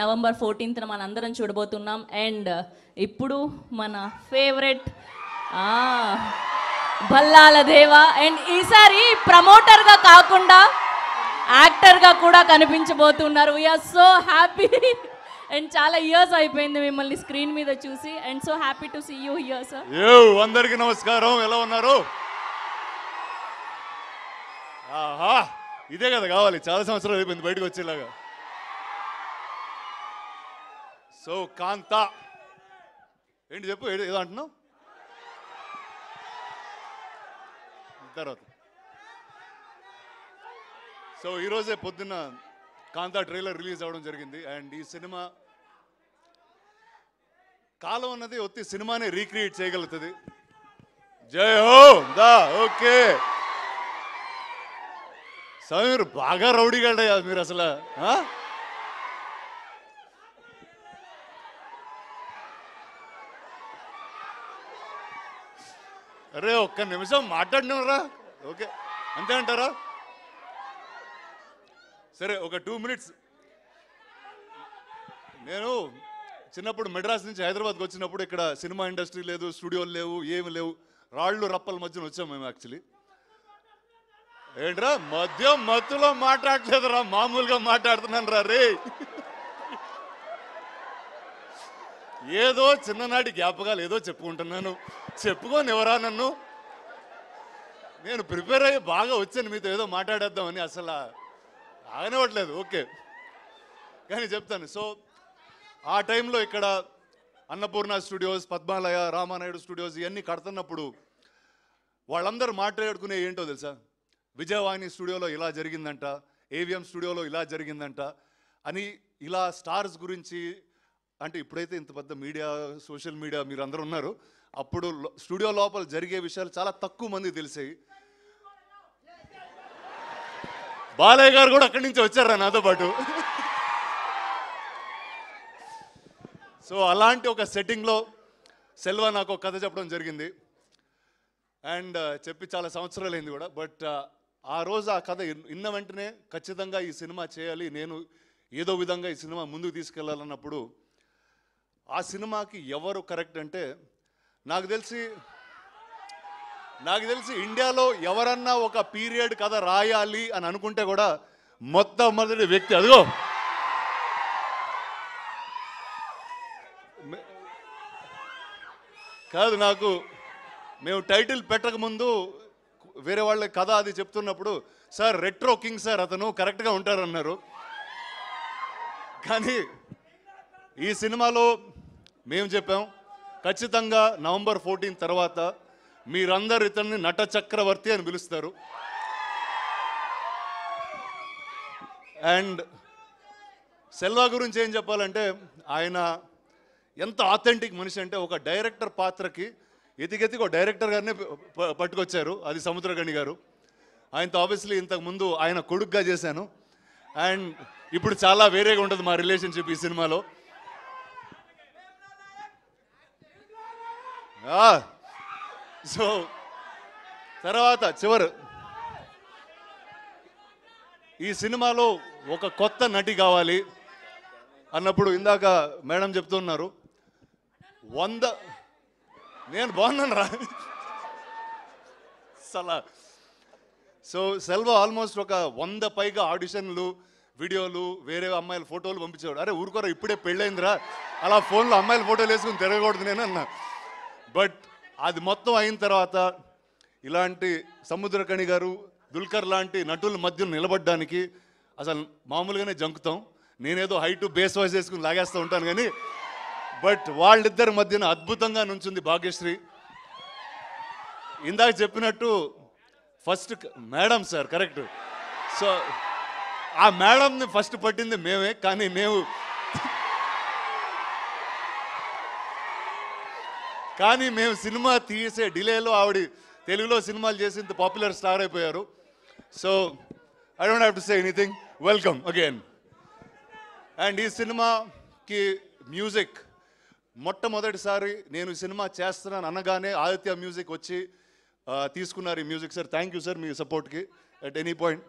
November 14th మనందరం చూడబోతున్నాం. And ఇప్పుడు మన ఫేవరెట్ భల్లాల దేవా అండ్ ఈసారి ప్రమోటర్గా కాకుండా యాక్టర్గా కూడా కనిపించబోతున్నారు. వీఆర్ సో హ్యాపీ అండ్ చాలా ఇయర్స్ అయిపోయింది మిమ్మల్ని స్క్రీన్ మీద చూసి. And so happy to see you here sir. అందరికీ నమస్కారం, ఎలా ఉన్నారు? ఆహా, ఇదే కదా కావాలి, చాలా సంవత్సరాలు అయిపోయింది బయటకు వచ్చేలాగా. సో కాంతా ఏంటి చెప్పు, ఏదో అంటున్నావు తర్వాత. సో ఈరోజే పొద్దున్న కాంతా ట్రైలర్ రిలీజ్ అవ్వడం జరిగింది. అండ్ ఈ సినిమా కాలం అన్నది ఒత్తి సినిమానే రీక్రియేట్ చేయగలుగుతుంది. జై హో దా. ఓకే సమీర్ బాగా రౌడీగాడయ్యా మీరు అసలు. అరే ఒక్క నిమిషం మాట్లాడినరా? ఓకే అంతే అంటారా? సరే ఒక 2 minutes. నేను చిన్నప్పుడు మెడ్రాస్ నుంచి హైదరాబాద్కి వచ్చినప్పుడు ఇక్కడ సినిమా ఇండస్ట్రీ లేదు, స్టూడియోలు లేవు, ఏమి లేవు, రాళ్ళు రప్పల మధ్యన వచ్చాం మేము. యాక్చువల్లీ ఏంట్రా మత్తులో మాట్లాడలేదురా, మామూలుగా మాట్లాడుతున్నాను రా రే. ఏదో చిన్ననాటి జ్ఞాపకాలు ఏదో చెప్పుకుంటున్నాను. చెప్పుకొని ఎవరా నన్ను? నేను ప్రిపేర్ అయ్యి బాగా వచ్చాను మీతో ఏదో మాట్లాడేద్దామని, అసలు ఆగనివ్వట్లేదు. ఓకే కానీ చెప్తాను. సో ఆ టైంలో ఇక్కడ అన్నపూర్ణ స్టూడియోస్, పద్మాలయ, రామానాయుడు స్టూడియోస్ ఇవన్నీ కడుతున్నప్పుడు వాళ్ళందరూ మాట్లాడుకునే ఏంటో తెలుసా? విజయవాణి స్టూడియోలో ఇలా జరిగిందంట, ఏవిఎం స్టూడియోలో ఇలా జరిగిందంట అని, ఇలా స్టార్స్ గురించి. అంటే ఇప్పుడైతే ఇంత పెద్ద మీడియా, సోషల్ మీడియా మీరు అందరూ ఉన్నారు, అప్పుడు స్టూడియో లోపల జరిగే విషయాలు చాలా తక్కువ మంది తెలిసాయి. బాలయ్య గారు కూడా అక్కడి నుంచి వచ్చారా నాతో పాటు. సో అలాంటి ఒక సెట్టింగ్లో సెల్వా నాకు ఒక కథ చెప్పడం జరిగింది. అండ్ చెప్పి చాలా సంవత్సరాలు అయింది కూడా. బట్ ఆ రోజు ఆ కథ విన్న వెంటనే ఖచ్చితంగా ఈ సినిమా చేయాలి, నేను ఏదో విధంగా ఈ సినిమా ముందుకు తీసుకెళ్ళాలన్నప్పుడు ఆ సినిమాకి ఎవరు కరెక్ట్ అంటే, నాకు తెలిసి ఇండియాలో ఎవరన్నా ఒక పీరియడ్ కథ రాయాలి అని అనుకుంటే కూడా మొట్టమొదటి వ్యక్తి అదిగో కాదు. నాకు మేము టైటిల్ పెట్టక ముందు వేరే వాళ్ళ కథ అది చెప్తున్నప్పుడు, సార్ రెట్రో కింగ్ సార్ అతను కరెక్ట్గా ఉంటారన్నారు. కానీ ఈ సినిమాలో మేము చెప్పాం ఖచ్చితంగా నవంబర్ 14 తర్వాత మీరందరూ ఇతన్ని నట చక్రవర్తి అని పిలుస్తారు. అండ్ సెల్వా గురించి ఏం చెప్పాలంటే, ఆయన ఎంత ఆథెంటిక్ మనిషి అంటే, ఒక డైరెక్టర్ పాత్రకి ఎతికెతికి ఒక డైరెక్టర్ గారినే పట్టుకొచ్చారు, అది సముద్రగణి గారు. ఆయనతో ఆబ్వియస్లీ ఇంతకుముందు ఆయన కొడుకుగా చేశాను. అండ్ ఇప్పుడు చాలా వేరేగా ఉంటుంది మా రిలేషన్షిప్ ఈ సినిమాలో. సో తర్వాత చివరు ఈ సినిమాలో ఒక కొత్త నటి కావాలి అన్నప్పుడు ఇందాక మేడం చెప్తున్నారు 100. నేను బాగున్నాను రా సలా. సో సెల్వా ఆల్మోస్ట్ ఒక 100 పైగా ఆడిషన్లు, వీడియోలు, వేరే అమ్మాయిల ఫోటోలు పంపించేవాడు. అరే ఊరుకోరా, ఇప్పుడే పెళ్ళైందిరా, అలా ఫోన్లో అమ్మాయిల ఫోటోలు వేసుకుని తిరగకూడదు నేను అన్నా. బట్ అది మొత్తం అయిన తర్వాత ఇలాంటి సముద్రకణి గారు, దుల్కర్ లాంటి నటుల మధ్య నిలబడడానికి అసలు మామూలుగానే జంకుతాం. నేనేదో హైటు బేస్ వాయిస్ వేసుకుని లాగేస్తూ ఉంటాను కానీ, బట్ వాళ్ళిద్దరి మధ్యన అద్భుతంగా నుంచుంది భాగ్యశ్రీ. ఇందాక చెప్పినట్టు first madam sir correct. So ఆ మేడంని ఫస్ట్ పట్టింది మేమే, కానీ మేము సినిమా తీసే డిలేలో ఆవిడ తెలుగులో సినిమాలు చేసి ఇంత పాపులర్ స్టార్ అయిపోయారు. So I don't have to say anything. Welcome again. And ఈ సినిమాకి మ్యూజిక్ మొట్టమొదటిసారి నేను సినిమా చేస్తున్నాను అనగానే ఆదిత్య మ్యూజిక్ వచ్చి తీసుకున్నారు ఈ music. Sir thank you sir మీ సపోర్ట్కి అట్ ఎనీ పాయింట్.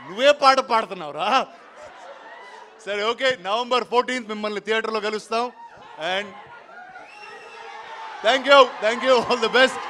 నువ్వే పాట పాడుతున్నావురా సరే ఓకే, నవంబర్ 14th మిమ్మల్ని థియేటర్లో కలుస్తాం. And thank you, all the best.